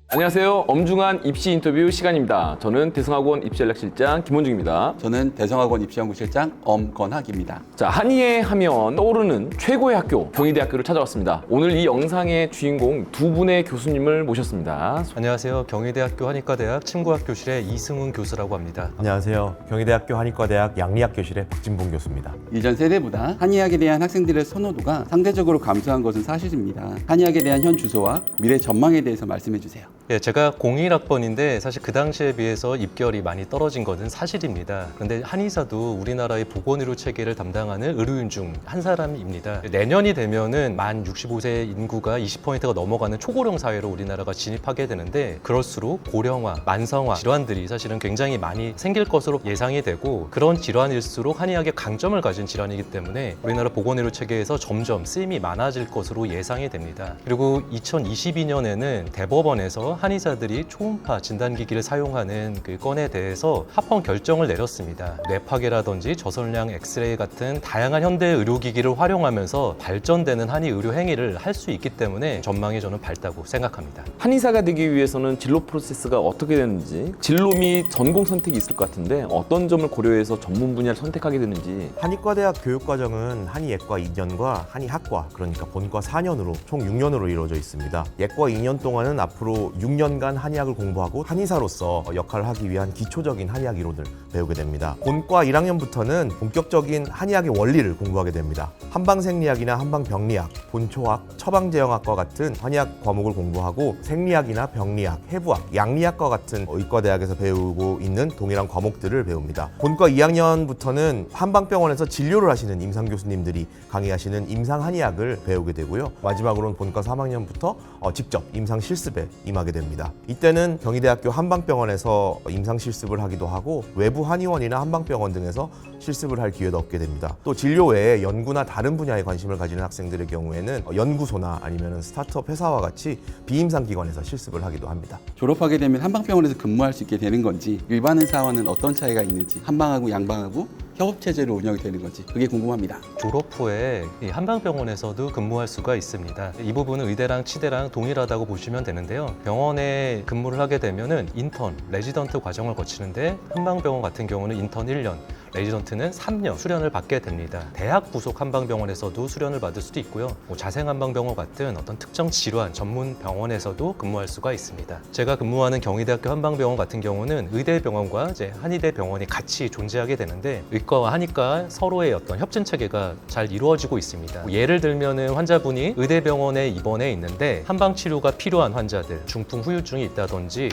안녕하세요. 엄중한 입시 인터뷰 시간입니다. 저는 대성학원 입시전략실장 김원중입니다. 저는 대성학원 입시연구실장 엄건학입니다. 자, 한의에 하면 떠오르는 최고의 학교, 경희대학교를 찾아왔습니다. 오늘 이 영상의 주인공 두 분의 교수님을 모셨습니다. 안녕하세요. 경희대학교 한의과대학 침구학교실의 이승훈 교수라고 합니다. 안녕하세요. 경희대학교 한의과대학 양리학교실의 박진봉 교수입니다. 이전 세대보다 한의학에 대한 학생들의 선호도가 상대적으로 감소한 것은 사실입니다. 한의학에 대한 현 주소와 미래 전망에 대해서 말씀해 주세요. 예, 제가 01학번인데 사실 그 당시에 비해서 입결이 많이 떨어진 것은 사실입니다. 그런데 한의사도 우리나라의 보건의료 체계를 담당하는 의료인 중 한 사람입니다. 내년이 되면은 만 65세 인구가 20%가 넘어가는 초고령 사회로 우리나라가 진입하게 되는데 그럴수록 고령화, 만성화 질환들이 사실은 굉장히 많이 생길 것으로 예상이 되고 그런 질환일수록 한의학의 강점을 가진 질환이기 때문에 우리나라 보건의료 체계에서 점점 쓰임이 많아질 것으로 예상이 됩니다. 그리고 2022년에는 대법원에서 한의사들이 초음파 진단기기를 사용하는 그 건에 대해서 합헌 결정을 내렸습니다. 뇌파괴라든지 저선량 엑스레이 같은 다양한 현대 의료기기를 활용하면서 발전되는 한의 의료 행위를 할 수 있기 때문에 전망이 저는 밝다고 생각합니다. 한의사가 되기 위해서는 진로 프로세스가 어떻게 되는지, 진로 및 전공 선택이 있을 것 같은데 어떤 점을 고려해서 전문 분야를 선택하게 되는지. 한의과대학 교육과정은 한의예과 2년과 한의학과, 그러니까 본과 4년으로 총 6년으로 이루어져 있습니다. 예과 2년 동안은 앞으로 6년간 한의학을 공부하고 한의사로서 역할을 하기 위한 기초적인 한의학 이론을 배우게 됩니다. 본과 1학년부터는 본격적인 한의학의 원리를 공부하게 됩니다. 한방생리학이나 한방병리학, 본초학, 처방제형학과 같은 한의학 과목을 공부하고 생리학이나 병리학, 해부학, 양리학과 같은 의과대학에서 배우고 있는 동일한 과목들을 배웁니다. 본과 2학년부터는 한방병원에서 진료를 하시는 임상교수님들이 강의하시는 임상한의학을 배우게 되고요. 마지막으로는 본과 3학년부터 직접 임상실습에 임하게 됩니다. 이때는 경희대학교 한방병원에서 임상실습을 하기도 하고 외부 한의원이나 한방병원 등에서 실습을 할 기회도 얻게 됩니다. 또 진료 외에 연구나 다른 분야에 관심을 가지는 학생들의 경우에는 연구소나 아니면 스타트업 회사와 같이 비임상 기관에서 실습을 하기도 합니다. 졸업하게 되면 한방병원에서 근무할 수 있게 되는 건지, 일반 의사와는 어떤 차이가 있는지, 한방하고 양방하고 협업체제로 운영이 되는 건지 그게 궁금합니다. 졸업 후에 이 한방병원에서도 근무할 수가 있습니다. 이 부분은 의대랑 치대랑 동일하다고 보시면 되는데요. 병원에 근무를 하게 되면은 인턴, 레지던트 과정을 거치는데 한방병원 같은 경우는 인턴 1년, 레지던트는 3년 수련을 받게 됩니다. 대학 부속 한방병원에서도 수련을 받을 수도 있고요. 자생한방병원 같은 어떤 특정 질환 전문 병원에서도 근무할 수가 있습니다. 제가 근무하는 경희대학교 한방병원 같은 경우는 의대병원과 이제 한의대 병원이 같이 존재하게 되는데 의과와 한의과 서로의 어떤 협진 체계가 잘 이루어지고 있습니다. 예를 들면은 환자분이 의대병원에 입원해 있는데 한방 치료가 필요한 환자들, 중풍 후유증이 있다든지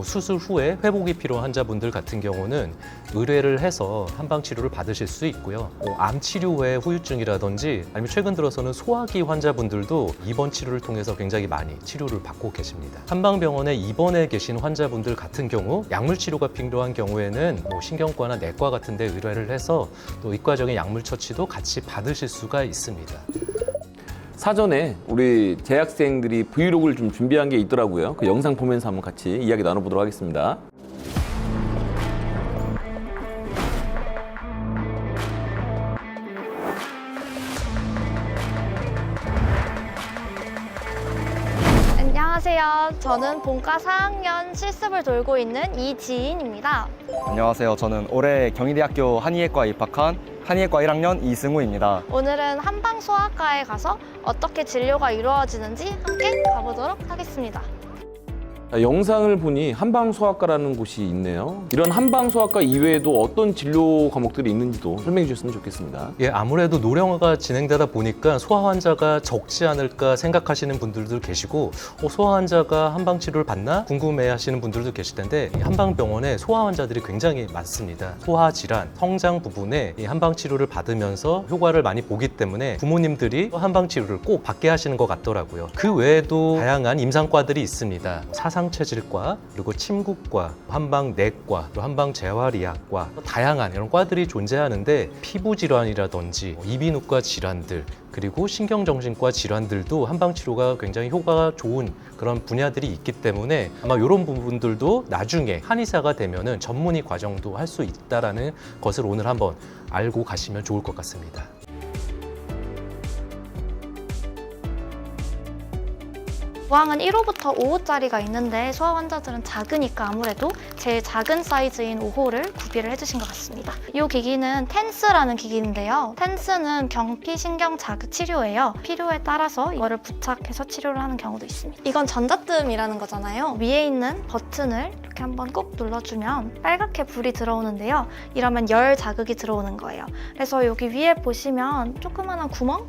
수술 후에 회복이 필요한 환자분들 같은 경우는 의뢰를 해서 한방 치료를 받으실 수 있고요. 암 치료 후에 후유증이라든지 아니면 최근 들어서는 소화기 환자분들도 입원 치료를 통해서 굉장히 많이 치료를 받고 계십니다. 한방병원에 입원해 계신 환자분들 같은 경우 약물 치료가 필요한 경우에는 신경과나 내과 같은 데 의뢰를 해서 또 의과적인 약물 처치도 같이 받으실 수가 있습니다. 사전에 우리 재학생들이 브이로그를 좀 준비한 게 있더라고요. 그 영상 보면서 한번 같이 이야기 나눠보도록 하겠습니다. 안녕하세요. 저는 본과 4학년 실습을 돌고 있는 이지인입니다. 안녕하세요. 저는 올해 경희대학교 한의예과에 입학한 한의예과 1학년 이승우입니다. 오늘은 한방소아과에 가서 어떻게 진료가 이루어지는지 함께 가보도록 하겠습니다. 자, 영상을 보니 한방소아과라는 곳이 있네요. 이런 한방소아과 이외에도 어떤 진료 과목들이 있는지도 설명해 주셨으면 좋겠습니다. 예, 아무래도 노령화가 진행되다 보니까 소아 환자가 적지 않을까 생각하시는 분들도 계시고 소아 환자가 한방 치료를 받나 궁금해 하시는 분들도 계실 텐데 이 한방병원에 소아 환자들이 굉장히 많습니다. 소아 질환, 성장 부분에 이 한방 치료를 받으면서 효과를 많이 보기 때문에 부모님들이 한방 치료를 꼭 받게 하시는 것 같더라고요. 그 외에도 다양한 임상과들이 있습니다. 사상체질과, 그리고 침구과, 한방내과, 또 한방재활의학과 다양한 이런 과들이 존재하는데 피부 질환이라든지 이비인후과 질환들, 그리고 신경정신과 질환들도 한방치료가 굉장히 효과가 좋은 그런 분야들이 있기 때문에 아마 이런 부분들도 나중에 한의사가 되면은 전문의 과정도 할 수 있다라는 것을 오늘 한번 알고 가시면 좋을 것 같습니다. 부항은 1호부터 5호짜리가 있는데 소아 환자들은 작으니까 아무래도 제일 작은 사이즈인 5호를 구비를 해주신 것 같습니다. 이 기기는 텐스라는 기기인데요. 텐스는 경피신경 자극 치료예요. 필요에 따라서 이거를 부착해서 치료를 하는 경우도 있습니다. 이건 전자뜸이라는 거잖아요. 위에 있는 버튼을 이렇게 한번 꾹 눌러주면 빨갛게 불이 들어오는데요. 이러면 열 자극이 들어오는 거예요. 그래서 여기 위에 보시면 조그마한 구멍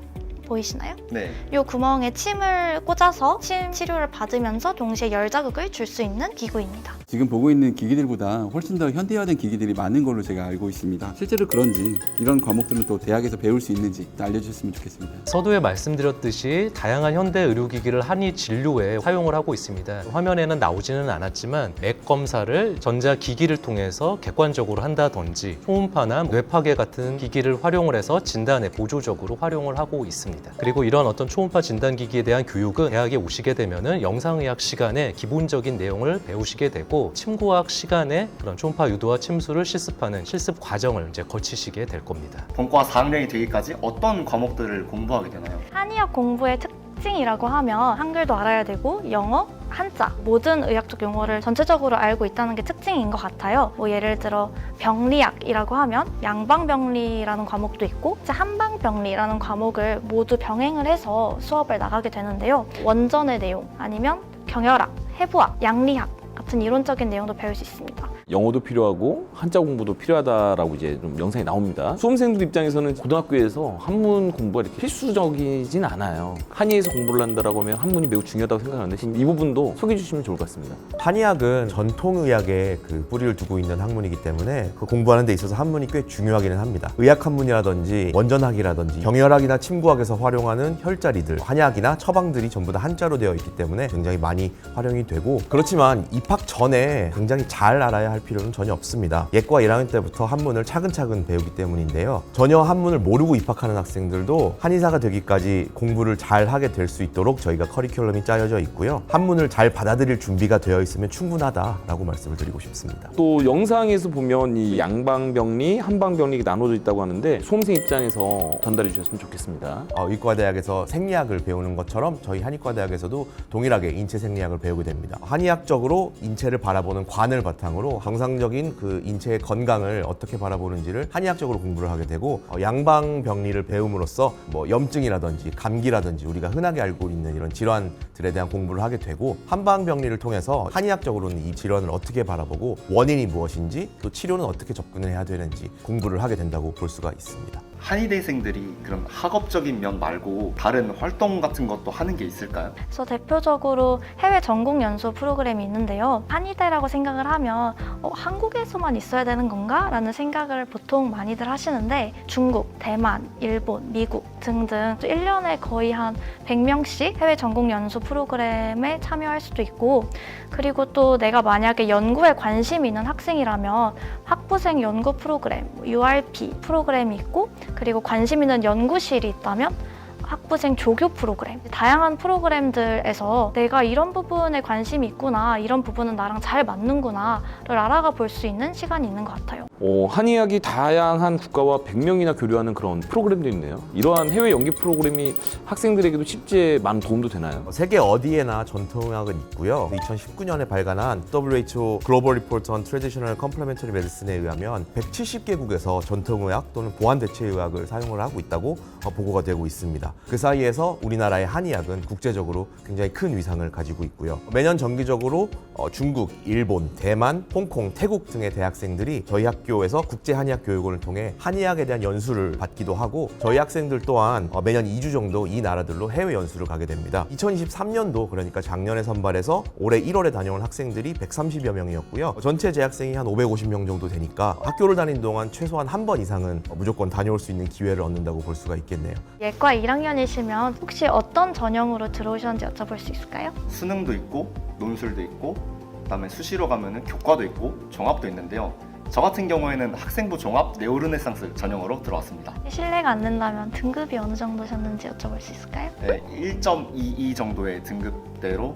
보이시나요? 네. 이 구멍에 침을 꽂아서 침 치료를 받으면서 동시에 열 자극을 줄 수 있는 기구입니다. 지금 보고 있는 기기들보다 훨씬 더 현대화된 기기들이 많은 걸로 제가 알고 있습니다. 실제로 그런지 이런 과목들은 또 대학에서 배울 수 있는지 알려주셨으면 좋겠습니다. 서두에 말씀드렸듯이 다양한 현대 의료기기를 한의 진료에 사용을 하고 있습니다. 화면에는 나오지는 않았지만 맥 검사를 전자기기를 통해서 객관적으로 한다든지 초음파나 뇌파괴 같은 기기를 활용을 해서 진단에 보조적으로 활용을 하고 있습니다. 그리고 이런 어떤 초음파 진단기기에 대한 교육은 대학에 오시게 되면은 영상의학 시간에 기본적인 내용을 배우시게 되고 침구학 시간에 그런 초음파 유도와 침수를 실습하는 실습 과정을 이제 거치시게 될 겁니다. 본과 4학년이 되기까지 어떤 과목들을 공부하게 되나요? 한의학 공부의 특징이라고 하면 한글도 알아야 되고 영어, 한자 모든 의학적 용어를 전체적으로 알고 있다는 게 특징인 것 같아요. 뭐 예를 들어 병리학이라고 하면 양방병리라는 과목도 있고 이제 한방병리라는 과목을 모두 병행을 해서 수업을 나가게 되는데요. 원전의 내용 아니면 경혈학, 해부학, 양리학 같은 이론적인 내용도 배울 수 있습니다. 영어도 필요하고 한자 공부도 필요하다라고 이제 좀 영상이 나옵니다. 수험생들 입장에서는 고등학교에서 한문 공부가 이렇게 필수적이진 않아요. 한의에서 공부를 한다라고 하면 한문이 매우 중요하다고 생각하는데 이 부분도 소개해 주시면 좋을 것 같습니다. 한의학은 전통의학에 그 뿌리를 두고 있는 학문이기 때문에 그 공부하는 데 있어서 한문이 꽤 중요하기는 합니다. 의학한문이라든지 원전학이라든지 경혈학이나 침구학에서 활용하는 혈자리들, 한약이나 처방들이 전부 다 한자로 되어 있기 때문에 굉장히 많이 활용이 되고 그렇지만 입학 전에 굉장히 잘 알아야 할 필요는 전혀 없습니다. 예과 1학년 때부터 한문을 차근차근 배우기 때문인데요. 전혀 한문을 모르고 입학하는 학생들도 한의사가 되기까지 공부를 잘 하게 될 수 있도록 저희가 커리큘럼이 짜여져 있고요. 한문을 잘 받아들일 준비가 되어 있으면 충분하다라고 말씀을 드리고 싶습니다. 또 영상에서 보면 이 양방병리, 한방병리 나눠져 있다고 하는데 수험생 입장에서 전달해 주셨으면 좋겠습니다. 의과대학에서 생리학을 배우는 것처럼 저희 한의과대학에서도 동일하게 인체 생리학을 배우게 됩니다. 한의학적으로 인체를 바라보는 관을 바탕으로 정상적인 그 인체의 건강을 어떻게 바라보는지를 한의학적으로 공부를 하게 되고 양방병리를 배움으로써 뭐 염증이라든지 감기라든지 우리가 흔하게 알고 있는 이런 질환들에 대한 공부를 하게 되고 한방병리를 통해서 한의학적으로는 이 질환을 어떻게 바라보고 원인이 무엇인지 또 치료는 어떻게 접근을 해야 되는지 공부를 하게 된다고 볼 수가 있습니다. 한의대생들이 그런 학업적인 면 말고 다른 활동 같은 것도 하는 게 있을까요? 그래서 대표적으로 해외 전공 연수 프로그램이 있는데요. 한의대라고 생각을 하면 한국에서만 있어야 되는 건가? 라는 생각을 보통 많이들 하시는데 중국, 대만, 일본, 미국 등등 1년에 거의 한 100명씩 해외 전공 연수 프로그램에 참여할 수도 있고 그리고 또 내가 만약에 연구에 관심이 있는 학생이라면 학부생 연구 프로그램, URP 프로그램이 있고 그리고 관심 있는 연구실이 있다면 학부생 조교 프로그램, 다양한 프로그램들에서 내가 이런 부분에 관심이 있구나, 이런 부분은 나랑 잘 맞는구나를 알아가 볼 수 있는 시간이 있는 것 같아요. 한의학이 다양한 국가와 100명이나 교류하는 그런 프로그램도 있네요. 이러한 해외 연기 프로그램이 학생들에게도 실제 많은 도움도 되나요? 세계 어디에나 전통의학은 있고요. 2019년에 발간한 WHO 글로벌 리포트 on Traditional Complementary Medicine에 의하면 170개국에서 전통의학 또는 보완대체의학을 사용을 하고 있다고 보고가 되고 있습니다. 그 사이에서 우리나라의 한의학은 국제적으로 굉장히 큰 위상을 가지고 있고요. 매년 정기적으로 중국, 일본, 대만, 홍콩, 태국 등의 대학생들이 저희 학교에서 국제 한의학 교육원을 통해 한의학에 대한 연수를 받기도 하고 저희 학생들 또한 매년 2주 정도 이 나라들로 해외 연수를 가게 됩니다. 2023년도 그러니까 작년에 선발해서 올해 1월에 다녀온 학생들이 130여 명이었고요. 전체 재학생이 한 550명 정도 되니까 학교를 다닌 동안 최소한 한 번 이상은 무조건 다녀올 수 있는 기회를 얻는다고 볼 수가 있겠네요. 예과 1학년이시면 혹시 어떤 전형으로 들어오셨는지 여쭤볼 수 있을까요? 수능도 있고 논술도 있고 그다음에 수시로 가면은 교과도 있고 종합도 있는데요. 저 같은 경우에는 학생부 종합 네오르네상스 전형으로 들어왔습니다. 실례가 안 된다면 등급이 어느 정도셨는지 여쭤볼 수 있을까요? 네, 1.22 정도의 등급대로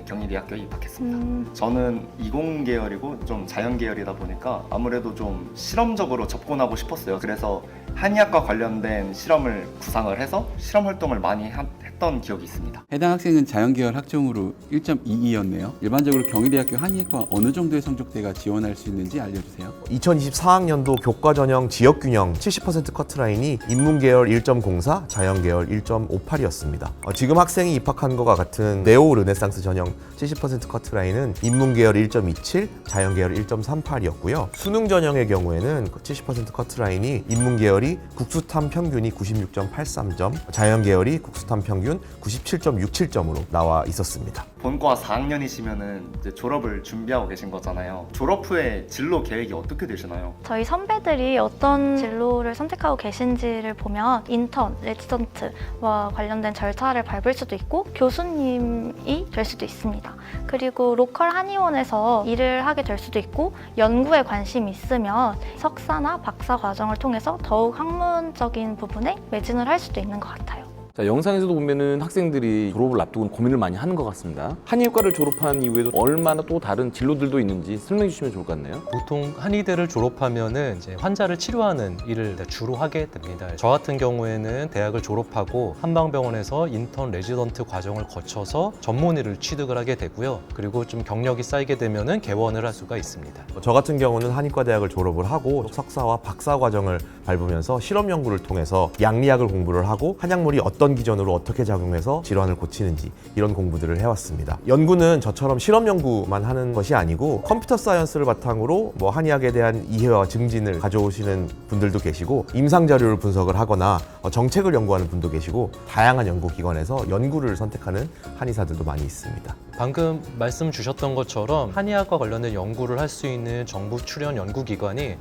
경희대학교에 입학했습니다. 저는 이공 계열이고 좀 자연 계열이다 보니까 아무래도 좀 실험적으로 접근하고 싶었어요. 그래서 한의학과 관련된 실험을 구상을 해서 실험 활동을 많이 했던 기억이 있습니다. 해당 학생은 자연계열 학종으로 1.22였네요. 일반적으로 경희대학교 한의학과 어느 정도의 성적대가 지원할 수 있는지 알려주세요. 2024학년도 교과 전형 지역 균형 70% 커트라인이 인문계열 1.04, 자연계열 1.58이었습니다. 지금 학생이 입학한 것과 같은 네오 르네상스 전형 70% 커트라인은 인문계열 1.27, 자연계열 1.38이었고요. 수능 전형의 경우에는 70% 커트라인이 인문계열이 국수탐 평균이 96.83점, 자연계열이 국수탐 평균 97.67점으로 나와 있었습니다. 본과 4학년이시면은 이제 졸업을 준비하고 계신 거잖아요. 졸업 후에 진로 계획이 어떻게 되시나요? 저희 선배들이 어떤 진로를 선택하고 계신지를 보면 인턴, 레지던트와 관련된 절차를 밟을 수도 있고 교수님이 될 수도 있습니다. 그리고 로컬 한의원에서 일을 하게 될 수도 있고 연구에 관심이 있으면 석사나 박사 과정을 통해서 더욱 학문적인 부분에 매진을 할 수도 있는 것 같아요. 자, 영상에서도 보면은 학생들이 졸업을 앞두고 고민을 많이 하는 것 같습니다. 한의학과를 졸업한 이후에도 얼마나 또 다른 진로들도 있는지 설명해 주시면 좋을 것 같네요. 보통 한의대를 졸업하면은 이제 환자를 치료하는 일을 주로 하게 됩니다. 저 같은 경우에는 대학을 졸업하고 한방병원에서 인턴 레지던트 과정을 거쳐서 전문의를 취득을 하게 되고요. 그리고 좀 경력이 쌓이게 되면은 개원을 할 수가 있습니다. 저 같은 경우는 한의과 대학을 졸업을 하고 석사와 박사 과정을 밟으면서 실험 연구를 통해서 양리학을 공부를 하고 한약물이 어떤 기전으로 어떻게 작용해서 질환을 고치는지 이런 공부들을 해왔습니다. 연구는 저처럼 실험 연구만 하는 것이 아니고 컴퓨터 사이언스를 바탕으로 한의학에 대한 이해와 증진을 가져오시는 분들도 계시고 임상 자료를 분석을 하거나 정책을 연구하는 분도 계시고 다양한 연구기관에서 연구를 선택하는 한의사들도 많이 있습니다. 방금 말씀 주셨던 것처럼 한의학과 관련된 연구를 할 수 있는 정부 출연 연구기관이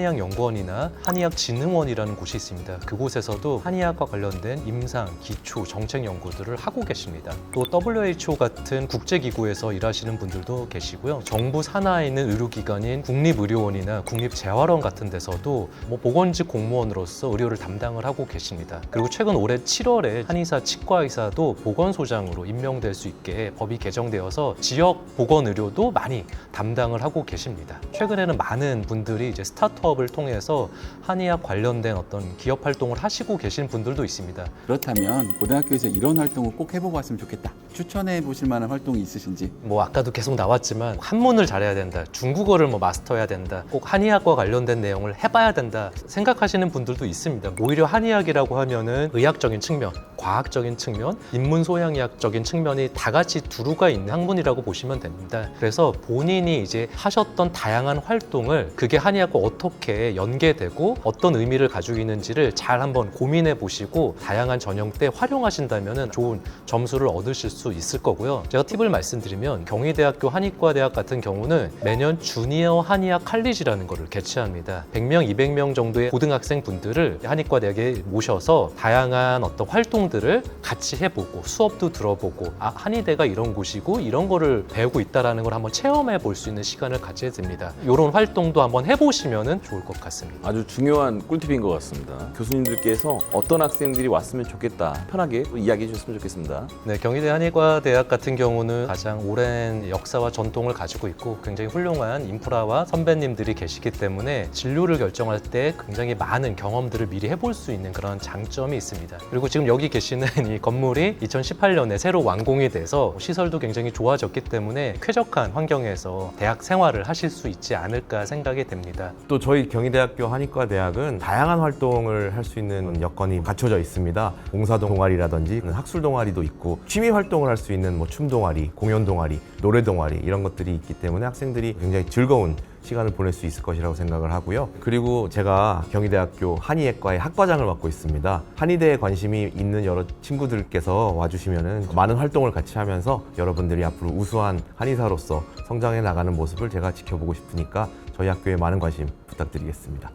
한국한의학연구원이나 한의학진흥원이라는 곳이 있습니다. 그곳에서도 한의학과 관련된 임상, 기초, 정책 연구들을 하고 계십니다. 또 WHO 같은 국제기구에서 일하시는 분들도 계시고요. 정부 산하에 있는 의료기관인 국립의료원이나 국립재활원 같은 데서도 보건직 공무원으로서 의료를 담당을 하고 계십니다. 그리고 최근 올해 7월에 한의사, 치과의사도 보건소장으로 임명될 수 있게 법이 개정되어서 지역 보건의료도 많이 담당을 하고 계십니다. 최근에는 많은 분들이 이제 스타트업을 통해서 한의학 관련된 어떤 기업 활동을 하시고 계신 분들도 있습니다. 그렇다면 고등학교에서 이런 활동을 꼭 해보고 왔으면 좋겠다. 추천해 보실 만한 활동이 있으신지. 아까도 계속 나왔지만 한문을 잘해야 된다, 중국어를 마스터해야 된다, 꼭 한의학과 관련된 내용을 해봐야 된다 생각하시는 분들도 있습니다. 오히려 한의학이라고 하면은 의학적인 측면, 과학적인 측면, 인문소양의학적인 측면이 다 같이 두루가 있는 학문이라고 보시면 됩니다. 그래서 본인이 이제 하셨던 다양한 활동을 그게 한의학과 어떻게 연계되고 어떤 의미를 가지고 있는지를 잘 한번 고민해 보시고 다양한 전형 때 활용하신다면 좋은 점수를 얻으실 수 있을 거고요. 제가 팁을 말씀드리면 경희대학교 한의과대학 같은 경우는 매년 주니어 한의학 칼리지라는 것을 개최합니다. 100명, 200명 정도의 고등학생 분들을 한의과대학에 모셔서 다양한 어떤 활동들을 같이 해보고 수업도 들어보고 한의대가 이런 곳이고 이런 거를 배우고 있다는 걸 한번 체험해 볼 수 있는 시간을 가져야 됩니다. 이런 활동도 한번 해보시면 좋을 것 같습니다. 아주 중요한 꿀팁인 것 같습니다. 교수님들께서 어떤 학생들이 왔으면 좋겠다 편하게 이야기해 주셨으면 좋겠습니다. 네, 경희대 한의과대학 같은 경우는 가장 오랜 역사와 전통을 가지고 있고 굉장히 훌륭한 인프라와 선배님들이 계시기 때문에 진로를 결정할 때 굉장히 많은 경험들을 미리 해볼 수 있는 그런 장점이 있습니다. 그리고 지금 여기 계시는 이 건물이 2018년에 새로 완공이 돼서 시설도 굉장히 좋아졌기 때문에 쾌적한 환경에서 대학 생활을 하실 수 있지 않을까 생각이 됩니다. 또 저희 경희대학교 한의과대학은 다양한 활동을 할 수 있는 여건이 갖춰져 있습니다. 봉사 동아리라든지 학술 동아리도 있고 취미 활동을 할 수 있는 춤 동아리, 공연 동아리, 노래 동아리 이런 것들이 있기 때문에 학생들이 굉장히 즐거운 시간을 보낼 수 있을 것이라고 생각을 하고요. 그리고 제가 경희대학교 한의학과의 학과장을 맡고 있습니다. 한의대에 관심이 있는 여러 친구들께서 와주시면 많은 활동을 같이 하면서 여러분들이 앞으로 우수한 한의사로서 성장해 나가는 모습을 제가 지켜보고 싶으니까 저희 학교에 많은 관심 부탁드리겠습니다.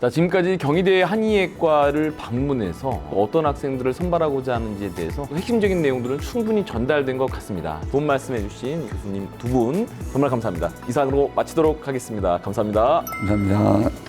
자, 지금까지 경희대 한의학과를 방문해서 어떤 학생들을 선발하고자 하는지에 대해서 핵심적인 내용들은 충분히 전달된 것 같습니다. 좋은 말씀해 주신 교수님 두 분 정말 감사합니다. 이상으로 마치도록 하겠습니다. 감사합니다. 감사합니다.